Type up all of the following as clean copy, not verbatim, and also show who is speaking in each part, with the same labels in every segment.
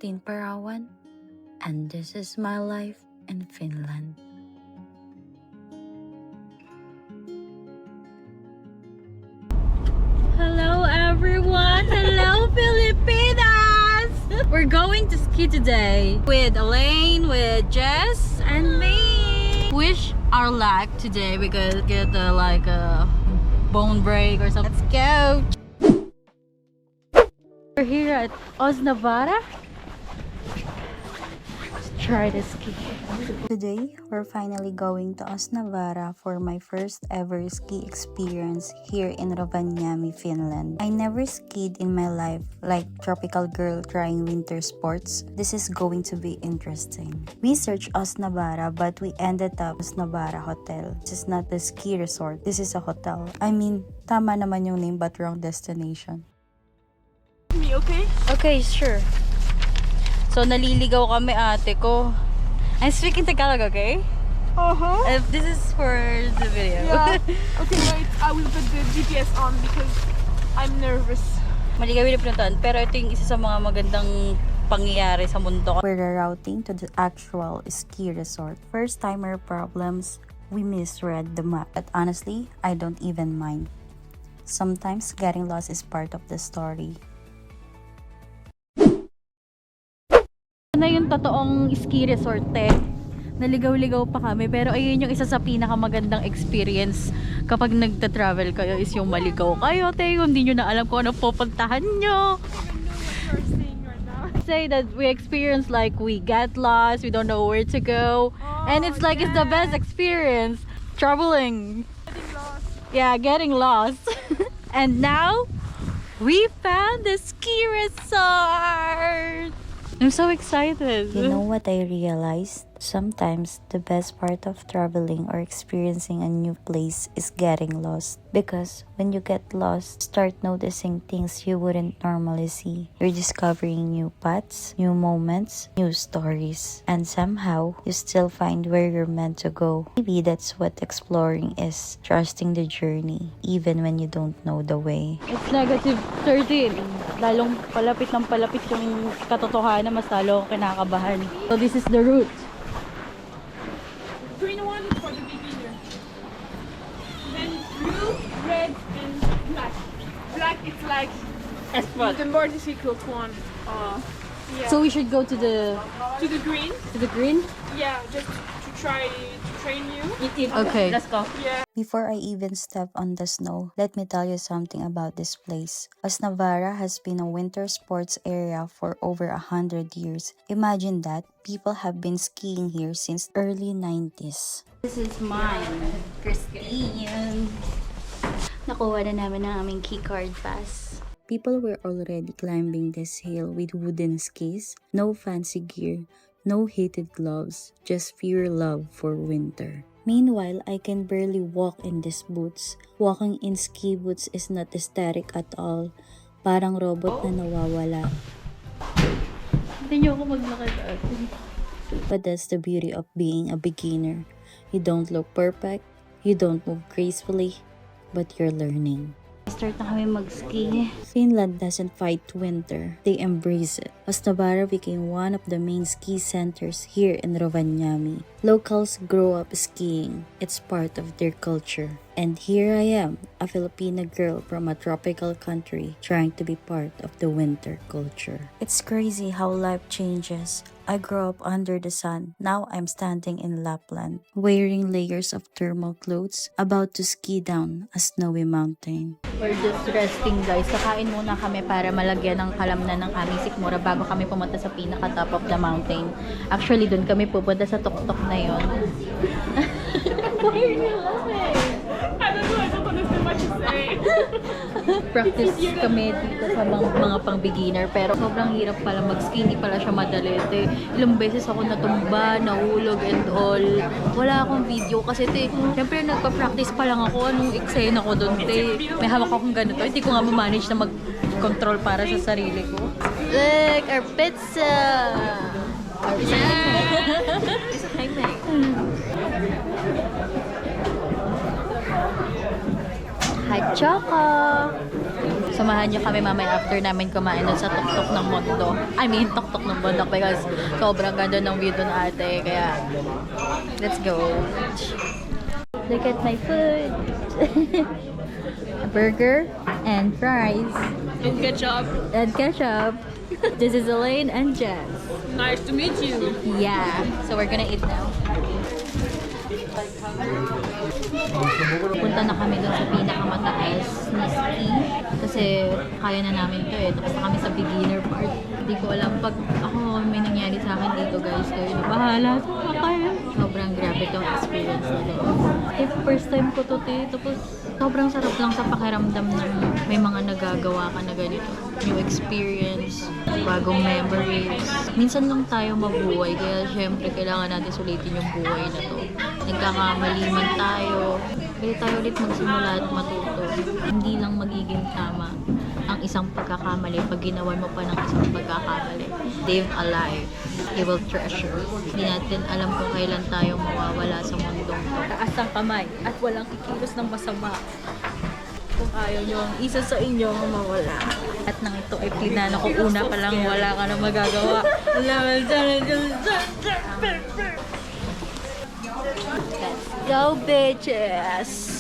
Speaker 1: Christine Parawan, and this is my life in Finland. Hello everyone! Hello Filipinas! We're going to ski today with Elaine, with Jess, and me. Wish our luck today we could get like a bone break or something. Let's go! We're here at Osnabrück. Let's try to ski.
Speaker 2: Today, we're finally going to Osnabrück for my first ever ski experience here in Rovaniemi, Finland. I never skied in my life, like tropical girl trying winter sports. This is going to be interesting. We searched Osnabrück, but we ended up Osnabrück Hotel. This is not the ski resort, this is a hotel. I mean, tama naman yung name but wrong destination.
Speaker 3: Me okay?
Speaker 1: Okay, sure. So, naliligaw kami ate ko. I'm speaking Tagalog, okay?
Speaker 3: Uh-huh.
Speaker 1: This is for the video.
Speaker 3: Yeah. Okay, wait. I will put the GPS on because I'm nervous.
Speaker 1: Maligawin na pinuntahan. Pero ito yung isa sa mga magandang pangyayari sa mundo.
Speaker 2: We're rerouting to the actual ski resort. First timer problems, we misread the map. But honestly, I don't even mind. Sometimes getting lost is part of the story.
Speaker 1: Na yung totoong ski resort naligaw-ligaw pa kami, pero ayun yung isa sa pinakamagandang experience kapag nagta-travel kayo is yung maligaw kayo hindi nyo na alam kung ano pupuntahan nyo. Say that we experience like we get lost, we don't know where to go, and it's like it's the best experience traveling. Getting lost. And now we found the ski resort. I'm so excited.
Speaker 2: You know what I realized? Sometimes the best part of traveling or experiencing a new place is getting lost. Because when you get lost, start noticing things you wouldn't normally see. You're discovering new paths, new moments, new stories. And somehow, you still find where you're meant to go. Maybe that's what exploring is. Trusting the journey, even when you don't know the way.
Speaker 1: It's negative 13. Lalong palapit ng palapit yung katotohanan, mas lalo akong kinakabahan. So this is the route.
Speaker 3: Green one is for the beginner. Then blue, red, and black. Black is like the more difficult one. Yeah.
Speaker 1: So we should go to the
Speaker 3: green.
Speaker 1: to the green?
Speaker 3: Yeah, just to try to train you.
Speaker 1: Okay, let's go.
Speaker 3: Yeah.
Speaker 2: Before I even step on the snow, let me tell you something about this place. Osnabrück has been a winter sports area for over 100 years. Imagine that, people have been skiing here since early 90s.
Speaker 1: This is mine, Christine. Nakuha na namin ang aming keycard pass.
Speaker 2: People were already climbing this hill with wooden skis, no fancy gear, no heated gloves, just pure love for winter. Meanwhile, I can barely walk in these boots. Walking in ski boots is not aesthetic at all. Parang robot na nawawala.
Speaker 1: Hindi niyo ako maglakad ate.
Speaker 2: But that's the beauty of being a beginner. You don't look perfect, you don't move gracefully, but you're learning.
Speaker 1: Start na kami mag-ski.
Speaker 2: Finland doesn't fight winter, they embrace it. Osnabrück became one of the main ski centers here in Rovaniemi. Locals grow up skiing, it's part of their culture. And here I am, a Filipina girl from a tropical country trying to be part of the winter culture. It's crazy how life changes. I grew up under the sun. Now I'm standing in Lapland, wearing layers of thermal clothes, about to ski down a snowy mountain.
Speaker 1: We're just resting guys. Kakain muna kami para malagyan ng kalamnan ng aming sikmura bago kami pumunta sa pinaka-top of the mountain. Actually, dun kami pupunta sa tuktok na yon. Why are you laughing?
Speaker 3: I don't know. I don't understand what you say.
Speaker 1: Practice kami dito sa mga pang-beginner pero sobrang hirap pala mag-ski, hindi pala siya madali. Ilang beses ako natumba, nahulog and all. Wala akong video kasi syempre nagpa-practice pa lang ako anong eksena ko doon. May hawak akong ganito, hindi ko nga ma-manage na mag-control para sa sarili ko. Look, our pizza! Our pizza! Pizza timing! Hot choco! Samahan nyo kami mamaya after namin kumain doon sa tuktok ng mundo. I mean, tuktok ng bundok because sobrang ganda ng view doon ate. Kaya, let's go. Look at my food. A burger and fries.
Speaker 3: And ketchup.
Speaker 1: And ketchup. This is Elaine and Jess.
Speaker 3: Nice to meet you.
Speaker 1: Yeah. So we're gonna eat now. Punta na kami doon sa pinakamataas na ski. Kasi kaya na namin to eh. Tapos na kami sa beginner part. Hindi ko alam pag ako may nangyari sa akin dito guys. Kayo na bahala sa akin. Sobrang grabe tong experience na to. Eh, first time ko to te. Tapos sobrang sarap lang sa pakiramdam na may mga nagagawa ka na ganito. New experience, bagong memories. Minsan lang tayo mabuhay. Kaya syempre kailangan natin sulitin yung buhay na to. Nagkakamali man tayo. Pwede tayo ulit magsimula at matuto. Hindi lang magiging tama ang isang pagkakamali pag ginawa mo pa ng isang pagkakamali. Live a life you will treasure. Hindi natin alam kung kailan tayo mawawala sa mundong to. Taas ang kamay at walang ikilos ng masama. Kung ayaw nyo ang isa sa inyo mawala. At nang ito ay plinano ko una pa lang wala ka na magagawa. Go bitches!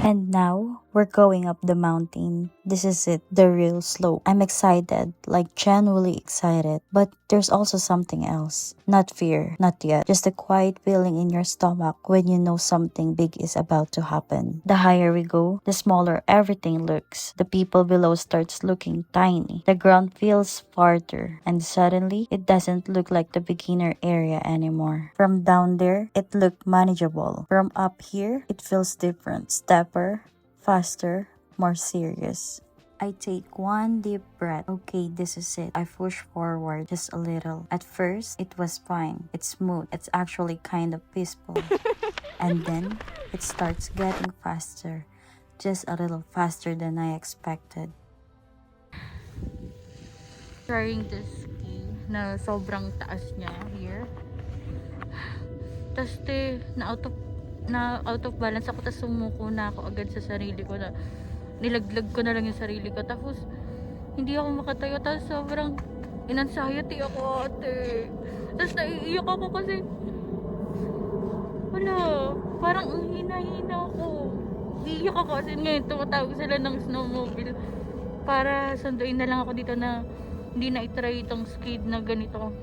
Speaker 2: And now, we're going up the mountain. This is it, the real slope. I'm excited, like genuinely excited. But there's also something else. Not fear, not yet. Just a quiet feeling in your stomach when you know something big is about to happen. The higher we go, the smaller everything looks. The people below starts looking tiny. The ground feels farther. And suddenly, it doesn't look like the beginner area anymore. From down there, it looked manageable. From up here, it feels different. Stepper, faster, more serious. I take one deep breath. Okay, this is it. I push forward just a little. At first, it was fine. It's smooth. It's actually kind of peaceful. And then, it starts getting faster. Just a little faster than I expected.
Speaker 1: Trying to ski na sobrang taas niya here. Tapos na out of balance ako, tapos sumuko na ako agad sa sarili ko na nilaglag ko na lang yung sarili ko, tapos hindi ako makatayo, tapos sobrang in-anxiety ako ate, tapos naiiyak ako kasi wala, parang ang hina-hina ako, iiyak ako kasi ngayon tumatawag sila ng snowmobile para sunduin na lang ako dito na hindi na itry itong skid na ganito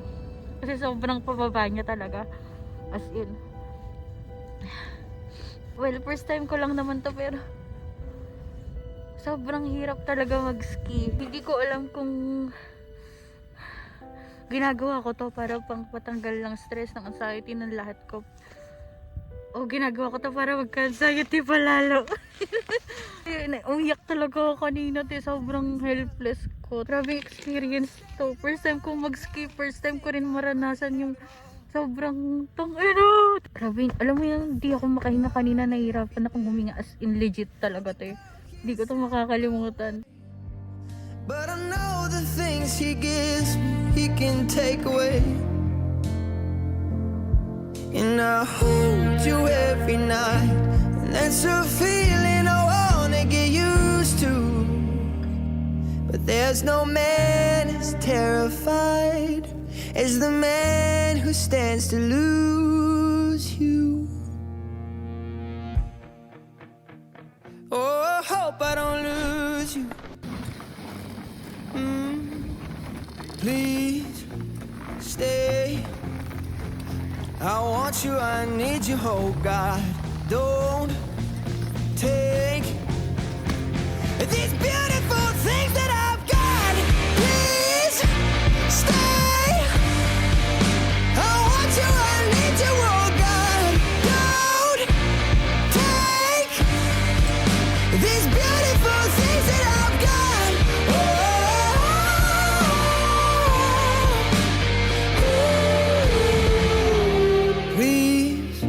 Speaker 1: kasi sobrang pababa niya talaga, as in. Well, first time ko lang naman to pero sobrang hirap talaga mag-ski. Hindi ko alam kung ginagawa ko to para pang patanggal ng stress, ng anxiety, ng lahat ko. O ginagawa ko to para magka-anxiety pa lalo. Umiyak talaga ako kanina. Sobrang helpless ko. Grabe experience to. First time ko mag-ski. First time ko rin maranasan yung sobrang grabe, alam mo yung di ako makahinga kanina, nahihirapan akong huminga as in legit talaga to. Hindi ko to makakalimutan.
Speaker 4: But I know the things he gives me, he can take away. And I hold you every night, and that's a feeling I wanna get used to. But there's no man as terrified as the man who stands to lose you. Oh, I hope I don't lose you. Please stay. I want you, I need you, oh God. Don't take these beautiful things that I've got. Please stay. I want you, I need you, oh God. Don't take these beautiful things that I've got. Please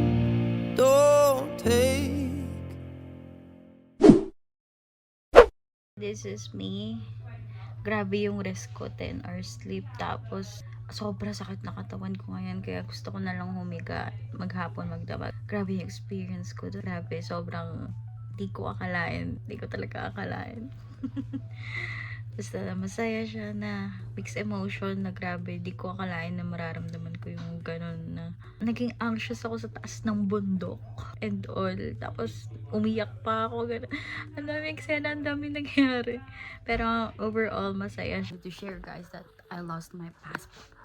Speaker 4: don't take.
Speaker 2: This is me. Grabe yung rest ko, 10 hours sleep. Tapos, sobra sakit na katawan ko ngayon. Kaya gusto ko na lang humiga, maghapon, magdamag. Grabe yung experience ko. Grabe, sobrang Di ko akalain. Di ko talaga akalain. Basta masaya siya na mixed emotion na grabe. Di ko akalain na mararamdaman ko yung ganun na naging anxious ako sa taas ng bundok and all. Tapos umiyak pa ako. Ganun. Ang daming eksena, ang daming nangyari. Pero overall, masaya siya. To share guys that I lost my passport.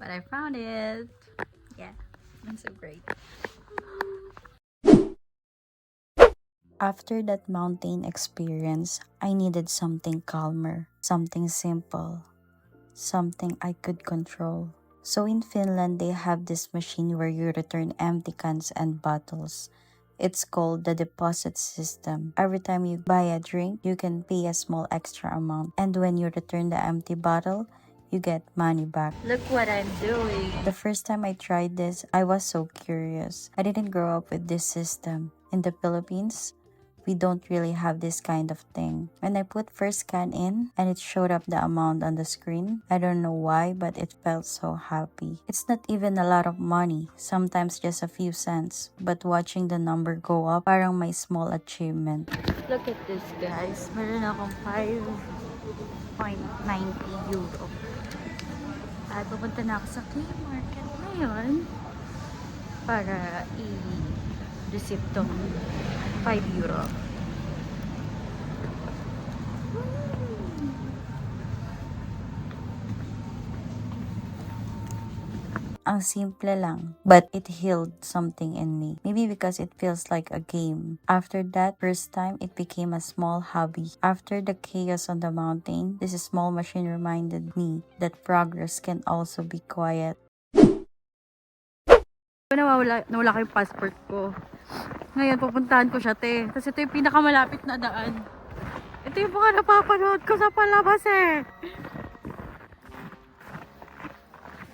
Speaker 2: But I found it. Yeah, I'm so great. After that mountain experience, I needed something calmer, something simple, something I could control. So in Finland, they have this machine where you return empty cans and bottles. It's called the deposit system. Every time you buy a drink, you can pay a small extra amount. And when you return the empty bottle, you get money back. Look what I'm doing. The first time I tried this, I was so curious. I didn't grow up with this system. In the Philippines, we don't really have this kind of thing. When I put first scan in and it showed up the amount on the screen, I don't know why, but it felt so happy. It's not even a lot of money, sometimes just a few cents, but watching the number go up, parang may small achievement. Look at this guys, meron akong 5.90 euro. At pupunta na ako sa K-Market ngayon para i-receive tong 5 euro. Ang simple lang, but it healed something in me. Maybe because it feels like a game. After that first time, it became a small hobby. After the chaos on the mountain, this small machine reminded me that progress can also be quiet.
Speaker 1: Nawala ko yung passport ko. Ngayon, pupuntahan ko siya, te. Kasi ito yung pinakamalapit na daan. Ito yung mga napapanood ko sa palabas, eh.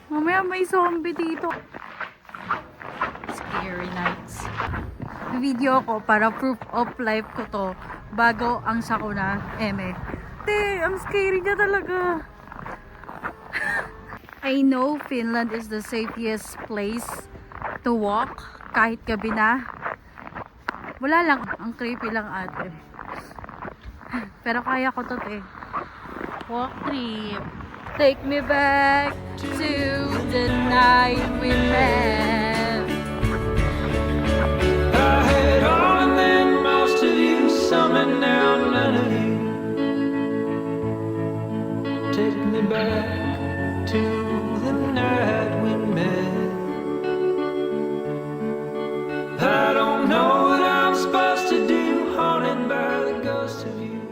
Speaker 1: Mamaya may zombie dito. Scary nights. Video ko para proof of life ko to bago ang sakuna, eme. Te, ang scary niya talaga. I know Finland is the safest place to walk kahit gabi na. Wala lang, ang creepy lang ate. Pero kaya ko to, te. Walk trip. Take me back to the night we met.
Speaker 5: I had all and then most of you, some and now none of you. Take me back to the night we met. I don't know what I'm supposed to do, haunted by the ghost of you.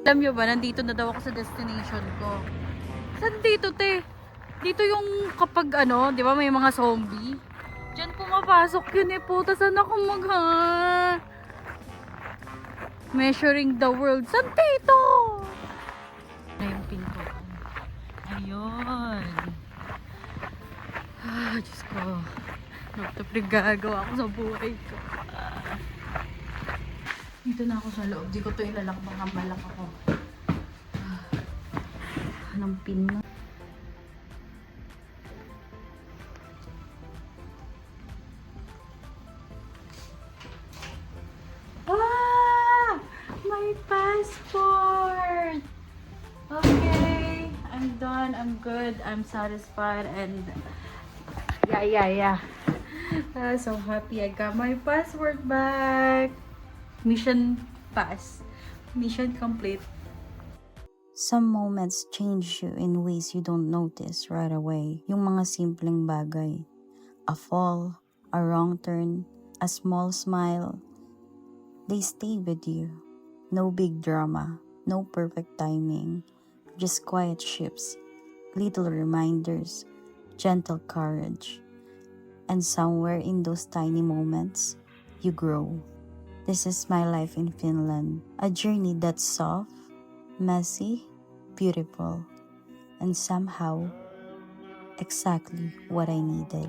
Speaker 1: Alam nyo ba, nandito na daw ako sa destination ko. Saan dito, te? Dito yung kapag ano, di ba may mga zombie? Diyan pumapasok yun eh, puta. Saan ako measuring the world. Saan dito? Na yung pinto. Ayun. Ah, Diyos ko. Nagtapigagawa ako sa buhay ko. Dito na ako sa loob. Di ko to ilalak. Baka malak ako. Anong pin na? Ah! My passport! Okay. I'm done. I'm good. I'm satisfied. And yeah. So happy I got my passport back. Mission pass. Mission complete.
Speaker 2: Some moments change you in ways you don't notice right away. Yung mga simpleng bagay. A fall, a wrong turn, a small smile. They stay with you. No big drama, no perfect timing. Just quiet shifts, little reminders, gentle courage. And somewhere in those tiny moments, you grow. This is my life in Finland. A journey that's soft, messy, beautiful, and somehow exactly what I needed.